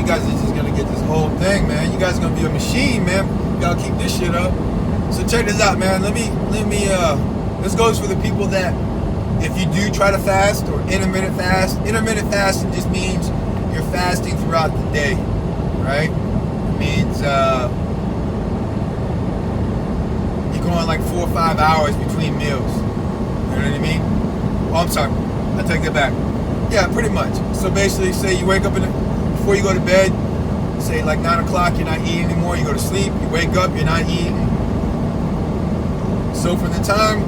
you guys are just gonna get this whole thing, man. You guys are gonna be a machine, man. You gotta keep this shit up. So check this out, man. This goes for the people that, if you do try to fast or intermittent fasting just means you're fasting throughout the day, right? It means you're going like 4 or 5 hours between meals. You know what I mean? Oh, I'm sorry. I take that back. Yeah, pretty much. So basically, say you wake up before you go to bed, say like 9 o'clock, you're not eating anymore, you go to sleep, you wake up, you're not eating. So from the time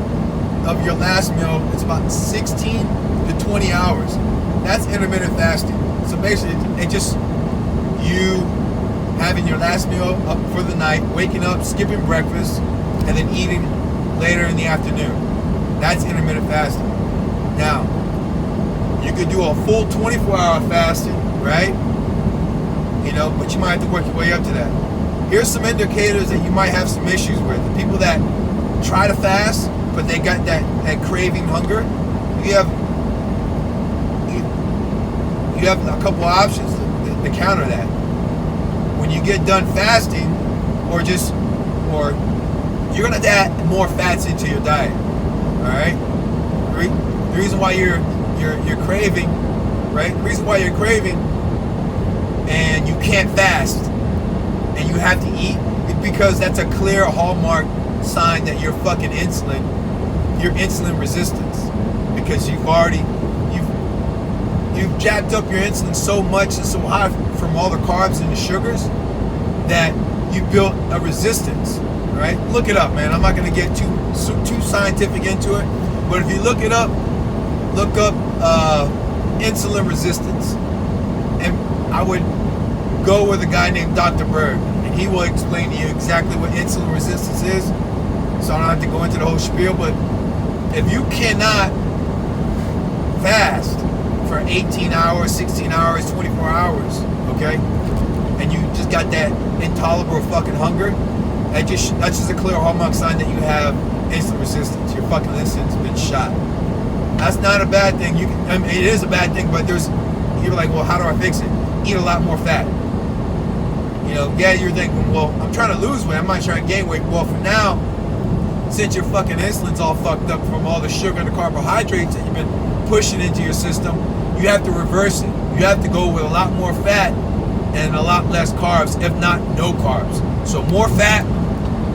of your last meal, it's about 16 to 20 hours. That's intermittent fasting. So basically, it's just you having your last meal up for the night, waking up, skipping breakfast, and then eating later in the afternoon. That's intermittent fasting. Now, you could do a full 24-hour fasting, right? You know, but you might have to work your way up to that. Here's some indicators that you might have some issues with. The people that try to fast, but they got that craving hunger, you have a couple options to counter that. When you get done fasting, or you're gonna add more fats into your diet. All right. The reason why you're craving, right? The reason why you're craving and you can't fast and you have to eat is because that's a clear hallmark sign that you're insulin resistance, because you've jacked up your insulin so much and so high from all the carbs and the sugars that you built a resistance, right? Look it up, man. I'm not going to get too scientific into it, but if you look up insulin resistance, and I would go with a guy named Dr. Berg, and he will explain to you exactly what insulin resistance is, so I don't have to go into the whole spiel. But if you cannot fast for 18 hours, 16 hours, 24 hours, okay, and you just got that intolerable fucking hunger, that's just a clear hallmark sign that you have insulin resistance. Your fucking insulin's been shot. That's not a bad thing. It is a bad thing, but you're like, well, how do I fix it? Eat a lot more fat. You know, yeah, you're thinking, well, I'm trying to lose weight, I'm not trying to gain weight. Well, for now, since your fucking insulin's all fucked up from all the sugar and the carbohydrates that you've been pushing into your system, you have to reverse it. You have to go with a lot more fat and a lot less carbs, if not no carbs. So more fat,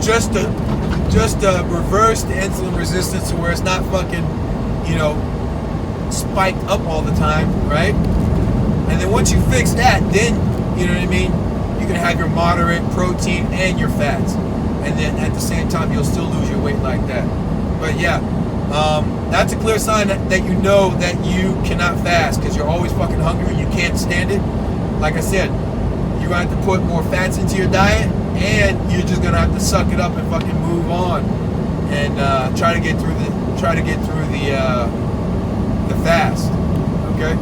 just to reverse the insulin resistance to where it's not fucking, spiked up all the time, right? And then once you fix that, then, you know what I mean, you can have your moderate protein and your fats. And then at the same time, you'll still lose your weight like that. But yeah, that's a clear sign that you know that you cannot fast, because you're always fucking hungry and you can't stand it. Like I said, you're going to have to put more fats into your diet, and you're just going to have to suck it up and fucking move on and try to get through the fast. Okay?